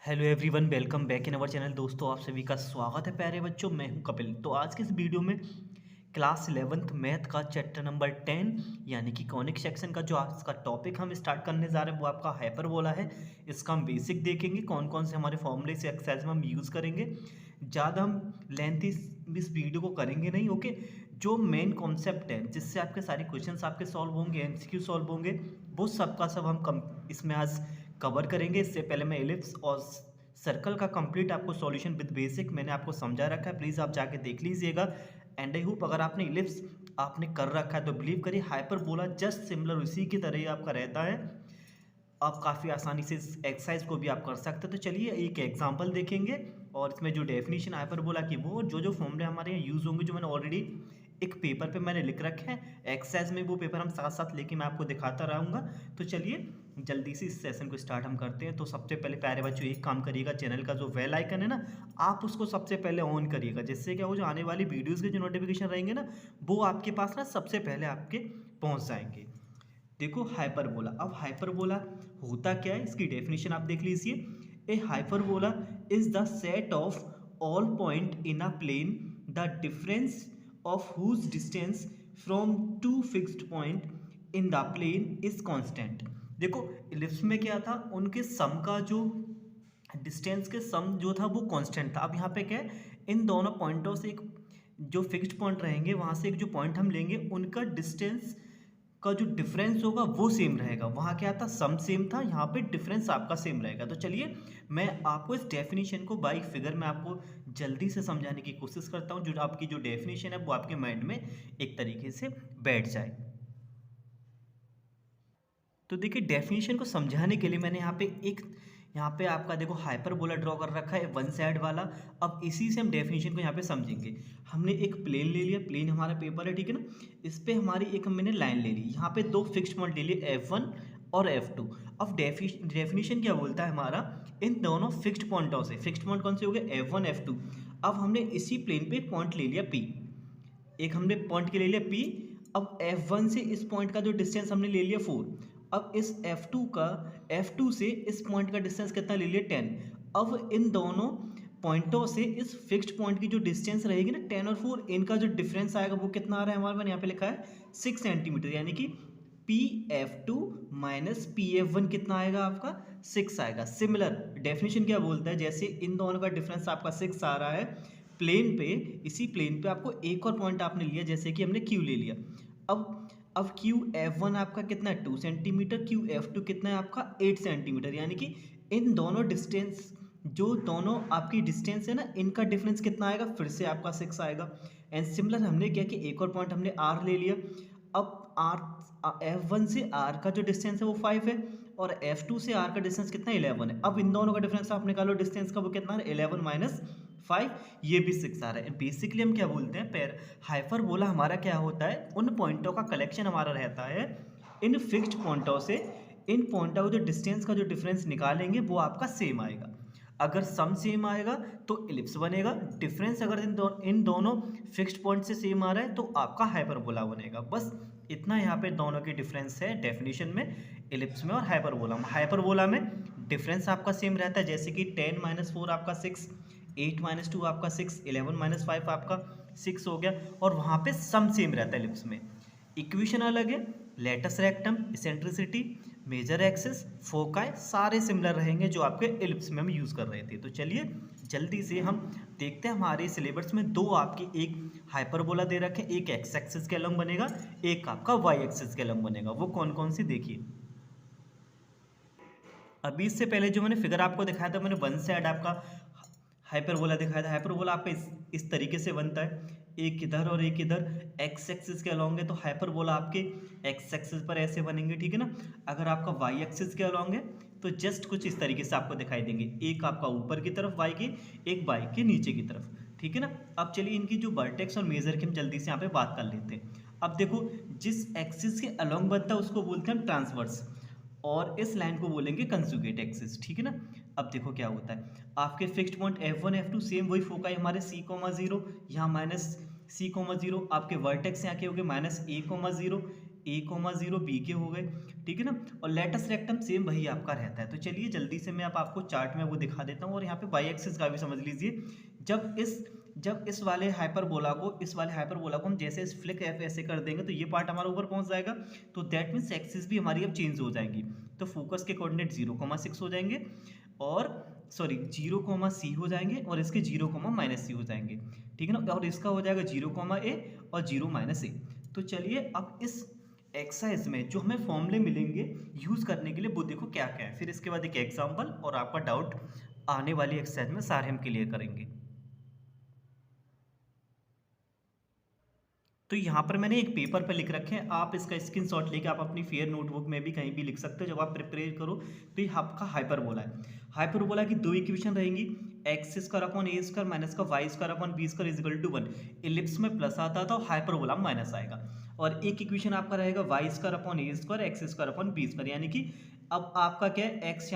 Hello everyone, welcome back in our channel. दोस्तों, आप सभी का स्वागत है प्यारे बच्चों। मैं हूं कपिल। तो आज के इस वीडियो में क्लास 11th मैथ का चैप्टर नंबर 10 यानी कि कॉनिक सेक्शन का जो आज का टॉपिक हम स्टार्ट करने जा रहे हैं वो आपका हाइपरबोला है। इसका हम बेसिक देखेंगे, कौन कौन से हमारे फॉर्मूले से एक्सरसाइज में हम यूज़ करेंगे। ज़्यादा हम लेंथ इस वीडियो को करेंगे नहीं, ओके। जो मेन कॉन्सेप्ट है जिससे आपके सारे क्वेश्चंस आपके सॉल्व होंगे, एमसीक्यू सॉल्व होंगे, वो सब का सब हम इसमें आज कवर करेंगे। इससे पहले मैं एलिप्स और सर्कल का कंप्लीट आपको सॉल्यूशन विद बेसिक मैंने आपको समझा रखा है, प्लीज़ आप जाके देख लीजिएगा। एंड आई होप अगर आपने इलिप्स आपने कर रखा है तो बिलीव करिए हाइपरबोला जस्ट सिमिलर उसी की तरह ही आपका रहता है। आप काफ़ी आसानी से इस एक्सरसाइज को भी आप कर सकते हो। तो चलिए एक एग्जांपल देखेंगे और इसमें जो डेफिनेशन हाइपरबोला की वो जो फॉर्मूले हमारे यहाँ यूज़ होंगे, जो मैंने ऑलरेडी एक पेपर पे मैंने लिख रखे हैं। एक्सरसाइज में वो पेपर हम साथ साथ लेके मैं आपको दिखाता रहूँगा। तो चलिए जल्दी से इस सेशन को स्टार्ट हम करते हैं। तो सबसे पहले प्यारे बच्चों एक काम करिएगा, चैनल का जो बेल आइकन है ना, आप उसको सबसे पहले ऑन करिएगा, जिससे क्या हो, जो आने वाली वीडियोज़ के जो नोटिफिकेशन रहेंगे ना, वो आपके पास ना सबसे पहले आपके पहुँच जाएंगे। देखो हाइपरबोला, अब हाइपरबोला होता क्या है, इसकी डेफिनेशन आप देख लीजिए। A hyperbola is the set of all point in a plane the difference of whose distance from two fixed point in the plane is constant. देखो इलिप्स में क्या था, उनके सम का जो डिस्टेंस के सम जो था वो कांस्टेंट था। अब यहाँ पे क्या है, इन दोनों पॉइंटों से एक जो फिक्स्ड पॉइंट रहेंगे वहाँ से एक जो पॉइंट हम लेंगे उनका डिस्टेंस का जो डिफरेंस होगा वो सेम रहेगा। वहाँ क्या था, सम सेम था, यहाँ पे डिफरेंस आपका सेम रहेगा। तो चलिए मैं आपको इस डेफिनेशन को बाई फिगर में आपको जल्दी से समझाने की कोशिश करता हूँ, जो आपकी जो डेफिनेशन है वो आपके माइंड में एक तरीके से बैठ जाए। तो देखिए डेफिनेशन को समझाने के लिए मैंने यहाँ पे आपका देखो हाइपरबोला ड्रॉ कर रखा है, वन साइड वाला। अब इसी से हम डेफिनेशन को यहाँ पे समझेंगे। हमने एक प्लेन ले लिया, प्लेन हमारा पेपर है, ठीक है ना। इस पे हमारी एक हमने लाइन ले ली, यहाँ पे दो फिक्स्ड पॉइंट ले लिए F1 और F2। अब डेफिनेशन क्या बोलता है हमारा, इन दोनों फिक्स्ड पॉइंटों से, फिक्स्ड पॉइंट कौन से हो गए, F1 F2। अब हमने इसी प्लेन पे एक पॉइंट ले लिया P, एक हमने पॉइंट के ले लिया P। अब F1 से इस पॉइंट का जो डिस्टेंस हमने ले लिया 4। अब इस F2 से इस पॉइंट का डिस्टेंस कितना ले लिया 10। अब इन दोनों पॉइंटों से इस फिक्स्ड पॉइंट की जो डिस्टेंस रहेगी ना 10 और 4, इनका जो डिफरेंस आएगा वो कितना आ रहा है हमारे, मैंने यहाँ पे लिखा है 6 सेंटीमीटर, यानी कि PF2 माइनस PF1 कितना आएगा आपका, 6 आएगा। सिमिलर डेफिनेशन क्या बोलता है, जैसे इन दोनों का डिफरेंस आपका 6 आ रहा है प्लेन पे, इसी प्लेन पे आपको एक और पॉइंट आपने लिया, जैसे कि हमने Q ले लिया। अब QF1 आपका कितना है 2 सेंटीमीटर, QF2 कितना है आपका 8 सेंटीमीटर, यानी कि इन दोनों डिस्टेंस, जो दोनों आपकी डिस्टेंस है ना, इनका डिफरेंस कितना आएगा, फिर से आपका 6 आएगा। एंड सिमिलर हमने क्या कि एक और पॉइंट हमने R ले लिया। अब F1 से R का जो डिस्टेंस है वो 5 है, और F2 से R का डिस्टेंस कितना है 11 है। अब इन दोनों का डिफरेंस आप निकालो डिस्टेंस का, वो कितना है 11 माइनस 5, ये भी 6 आ रहा है। बेसिकली हम क्या बोलते हैं, पैर हाइपरबोला हमारा क्या होता है, उन पॉइंटों का कलेक्शन हमारा रहता है इन फिक्स्ड पॉइंटों से। इन पॉइंटों का जो डिस्टेंस का जो डिफरेंस निकालेंगे वो आपका सेम आएगा। अगर सम सेम आएगा तो इलिप्स बनेगा, डिफरेंस अगर इन दोनों फिक्स्ड पॉइंट से सेम आ रहा है तो आपका हाइपरबोला बनेगा। बस इतना यहाँ पे दोनों की डिफरेंस है डेफिनेशन में, इलिप्स में और हाइपरबोला में। हाइपरबोला में डिफरेंस आपका सेम रहता है, जैसे कि 10 माइनस 4 आपका 6, 8 माइनस 2 आपका 6, 11 माइनस 5 आपका 6 हो गया, और वहाँ पे सम सेम रहता है इलिप्स में। इक्वेशन अलग है, latus rectum, eccentricity, major axis, foci सारे सिमिलर रहेंगे जो आपके इलिप्स में हम यूज़ कर रहे थे। तो चलिए जल्दी से हम देखते हैं, हमारे सिलेबस में दो आपकी एक हाइपरबोला दे रखे हैं, एक एक्स एक्सिस के अलॉन्ग बनेगा, एक आपका वाई एक्सिस के अलॉन्ग बनेगा। वो कौन कौन सी देखिए। अभी इससे पहले जो मैंने फिगर आपको दिखाया था, मैंने वन साइड आपका हाइपरबोला दिखाया था। हाइपरबोला आपका इस तरीके से बनता है, एक इधर और एक इधर, एक्स एक्सिस के अलॉन्ग है तो हाइपरबोला आपके एक्स एक्सिस पर ऐसे बनेंगे, ठीक है ना। अगर आपका वाई एक्सिस के अलॉन्ग है तो जस्ट कुछ इस तरीके से आपको दिखाई देंगे, एक आपका ऊपर की तरफ वाई की, एक वाई के नीचे की तरफ, ठीक है ना। अब चलिए इनकी जो वर्टेक्स और मेजर की हम जल्दी से यहाँ पे बात कर लेते हैं। अब देखो जिस एक्सिस के अलॉन्ग बनता है उसको बोलते हैं हम ट्रांसवर्स, और इस लाइन को बोलेंगे कंजुगेट एक्सिस, ठीक है ना। अब देखो क्या होता है, आपके fixed point F1 F2 same वही फोकाई हमारे C, 0, यहाँ माइनस C, 0, आपके वर्टेक्स यहाँ के हो गए माइनस A, 0, a,0 b के हो गए, ठीक है ना। और लेटस रेक्टम सेम वही आपका रहता है। तो चलिए जल्दी से मैं अब आपको चार्ट में वो दिखा देता हूँ। और यहाँ पे वाई एक्सिस का भी समझ लीजिए, जब इस वाले हाइपरबोला को हम जैसे फ्लिक ऐसे कर देंगे तो ये पार्ट हमारा ऊपर पहुंच जाएगा। तो दैट मीन्स एक्सिस भी हमारी अब चेंज हो जाएगी। तो फोकस के कोऑर्डिनेट 0,6 हो जाएंगे, और सॉरी 0,c हो जाएंगे, और इसके 0,-c हो जाएंगे, ठीक है ना। और इसका हो जाएगा 0,a और 0-a। तो चलिए अब इस एक्सरसाइज में जो हमें फॉर्मूले मिलेंगे यूज करने के लिए वो देखो क्या क्या है, फिर इसके बाद एक एग्जांपल और आपका डाउट आने वाली एक्सरसाइज में सारे हम क्लियर करेंगे। तो यहाँ पर मैंने एक पेपर पर लिख रखे हैं, आप इसका स्क्रीनशॉट लेके आप अपनी फेयर नोटबुक में भी कहीं भी लिख सकते हो जब आप प्रिपेयर करो। तो ये आपका हाइपरबोला है। हाइपरबोला की दो इक्वेशन रहेंगी, x square upon a square minus का y square upon b square is equal to 1। Ellipse में प्लस आता था और हाइपरबोला में माइनस आएगा। और एक इक्वेशन आपका रहेगा y square upon a square x square upon b square, यानी कि अब आपका क्या है, एक्स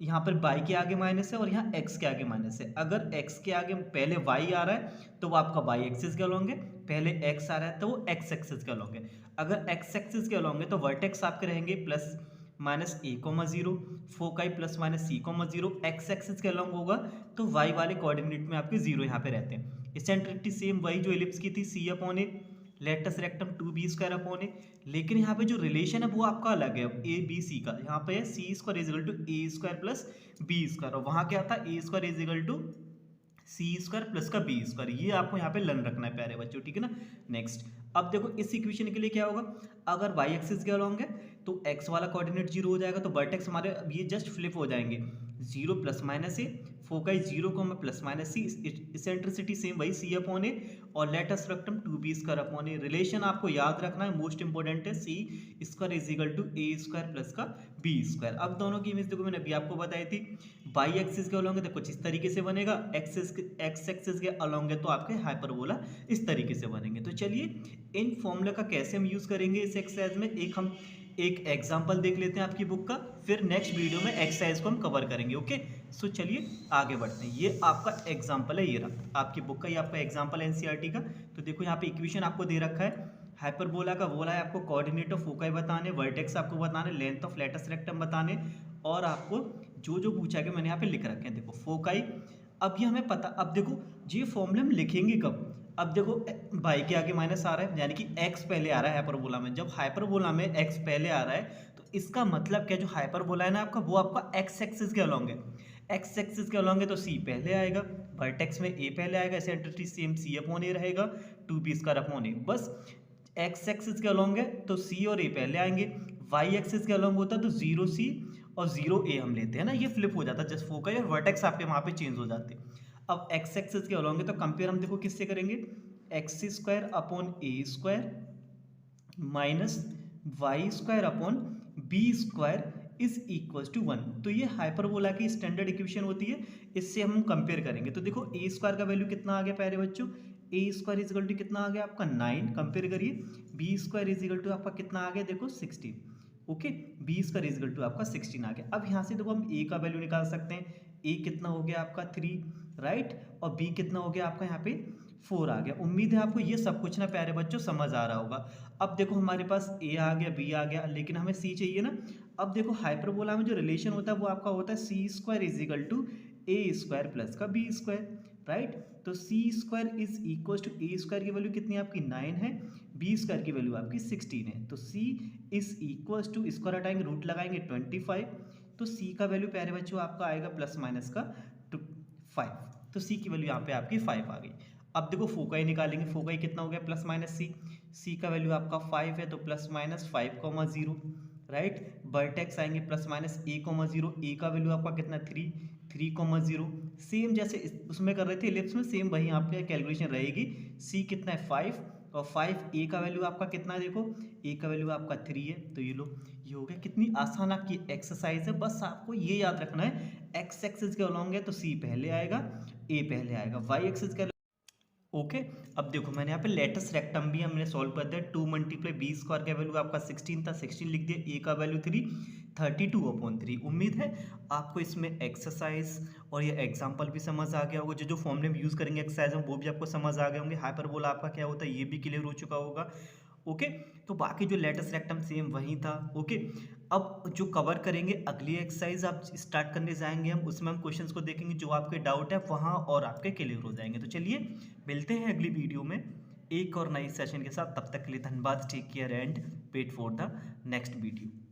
यहाँ पर वाई के आगे माइनस है और यहाँ एक्स के आगे माइनस है। अगर एक्स के आगे पहले वाई आ रहा है तो वो आपका वाई एक्सिस के अलॉन्ग है, पहले एक्स आ रहा है तो वो एक्स एक्सिस के अलॉन्ग है। अगर एक्स एक्सिस के अलॉन्ग है तो वर्टेक्स आपके रहेंगे plus minus a,0, foci plus minus c,0। X axis के अलॉन्ग होगा तो वाई वाले कोऑर्डिनेट में आपके जीरो यहाँ पे रहते हैं। इसेंट्रिसिटी सेम वही जो इलिप्स की थी, c upon a, latus rectum 2b square upon a. लेकिन यहाँ पे जो रिलेशन है वो आपका अलग है, ए बी सी का। यहाँ पे है c square is equal to a square plus b square, और वहाँ क्या था, a square is equal to c square plus का बी स्क्वायर। ये आपको यहाँ पे लर्न रखना है प्यारे बच्चों, ठीक है ना। नेक्स्ट, अब देखो इस इक्वेशन के लिए क्या होगा, अगर वाई एक्सिस के अलॉन्ग है तो एक्स वाला कोऑर्डिनेट जीरो हो जाएगा, तो वर्टेक्स हमारे ये जस्ट फ्लिप हो जाएंगे, 0 plus minus a, foci 0 plus minus c, eccentricity same वही सी अपॉन ए, और latus rectum 2b square upon a. Relation आपको याद रखना है, मोस्ट इंपोर्टेंट है, c square is equal to a square plus का बी स्क्वायर। अब दोनों की इमेज देखो मैंने अभी आपको बताई थी, बाई एक्सिस के अलॉन्ग है तो कुछ इस तरीके से बनेगा, एक्स एक्सिस के अलॉन्ग है तो आपके हाइपरबोला इस तरीके से बनेंगे। तो चलिए इन फॉर्मूला का कैसे हम यूज करेंगे इस एक्सरसाइज में, हम एक एग्जांपल देख लेते हैं आपकी बुक का, फिर नेक्स्ट वीडियो में एक्सरसाइज को हम कवर करेंगे। ओके, सो चलिए आगे बढ़ते हैं। ये आपका एग्जांपल है, ये रहा आपकी बुक का, ये आपका एग्जांपल है एनसीईआरटी का। तो देखो यहाँ पे इक्वेशन आपको दे रखा है, हाइपरबोला का बोला है आपको कोऑर्डिनेट ऑफ फोकाई बताने, वर्टेक्स आपको बताने, लेंथ ऑफ लेटस रेक्टम बताने, और आपको जो जो पूछा गया मैंने यहाँ पे लिख रखे हैं। देखो फोकाई, अब ये हमें पता, अब देखो ये फॉर्मूले हम लिखेंगे कब, अब देखो बाई के आगे माइनस आ रहा है यानी कि x पहले आ रहा है हाइपरबोला में। जब हाइपरबोला में x पहले आ रहा है तो इसका मतलब क्या, जो हाइपरबोला है ना आपका, वो आपका x एक्सिस के अलॉन्ग है, x एक्सिस के अलॉन्ग है तो c पहले आएगा, वर्टेक्स में a पहले आएगा, eccentricity same c upon a रहेगा, 2b स्क्वायर अपॉन a। बस x एक्सिस के अलॉन्ग है तो c और a पहले आएंगे, y एक्सिस के अलॉन्ग होता है तो 0c और 0a हम लेते हैं ना, ये फ्लिप हो जाता है, जस्ट फोकाई और वर्टेक्स आपके वहाँ पे चेंज हो जाते हैं। अब एक्स एक्सिस के अलॉन्ग है तो कंपेयर हम देखो किससे करेंगे, x square upon a square minus y square upon b square is equal to 1। तो ये हाइपरबोला की स्टैंडर्ड इक्वेशन होती है, इससे हम कंपेयर करेंगे। तो देखो ए स्क्वायर का वैल्यू कितना आ गया प्यारे बच्चों, a square is equal to कितना आ गया आपका 9, कंपेयर करिए, b square is equal to आपका कितना आ गया देखो 16। Okay, b square is equal to आपका 16 आ गया। अब यहाँ से देखो हम ए का वैल्यू निकाल सकते हैं, ए कितना हो गया आपका 3, राइट, और बी कितना हो गया आपका यहाँ पे 4 आ गया। उम्मीद है आपको ये सब कुछ ना प्यारे बच्चों समझ आ रहा होगा। अब देखो हमारे पास ए आ गया, बी आ गया, लेकिन हमें सी चाहिए ना। अब देखो हाइपरबोला में जो रिलेशन होता है वो आपका होता है c square is equal to a square plus का बी स्क्वायर, राइट। तो c square is equal to a square की वैल्यू कितनी आपकी 9 है, बी स्क्वायर की वैल्यू आपकी 16 है। तो सी इज इक्वल टू, स्क्वायर हटाएंगे रूट लगाएंगे 25, तो सी का वैल्यू प्यारे बच्चों आपका आएगा प्लस माइनस का 5। तो सी की वैल्यू यहाँ पे आपकी 5 आ गई। अब देखो फोकाई निकालेंगे, फोकाई कितना हो गया प्लस माइनस सी, सी का वैल्यू आपका 5 है तो प्लस माइनस 5,0, राइट। वर्टेक्स आएंगे प्लस माइनस a,0, ए का वैल्यू आपका कितना 3,0। सेम जैसे उसमें कर रहे थे इलिप्स में, सेम वही यहाँ पे कैलकुलेशन रहेगी। सी कितना है 5, और 5 ए का वैल्यू आपका कितना है देखो, ए का वैल्यू आपका 3 है, तो ये लो ये हो गया। कितनी आसान आपकी एक्सरसाइज है, बस आपको ये याद रखना है, एक्स एक्सिस के अलॉन्ग है तो सी पहले आएगा, ए पहले आएगा, वाई एक्सिस के ओके। अब देखो मैंने यहाँ पे लेटस रेक्टम भी हमने सॉल्व कर दिया, 2 मल्टीप्लाई बी स्क्वायर का वैल्यू आपका 16 था, 16 लिख दिया, ए का वैल्यू 3, 32/3। उम्मीद है आपको इसमें एक्सरसाइज और ये एग्जांपल भी समझ आ गया होगा, जो जो फॉर्मूले हम यूज़ करेंगे एक्सरसाइज में वो भी आपको समझ आ गए होंगे, हाइपरबोला आपका क्या होता है ये भी क्लियर हो चुका होगा। ओके। तो बाकी जो लेटस रेक्टम सेम वही था। ओके, अब जो कवर करेंगे अगली एक्सरसाइज आप स्टार्ट करने जाएंगे हम, उसमें हम क्वेश्चंस को देखेंगे जो आपके डाउट है वहाँ और आपके क्लियर हो जाएंगे। तो चलिए मिलते हैं अगली वीडियो में एक और नई सेशन के साथ। तब तक के लिए धन्यवाद, take care and wait for the next video.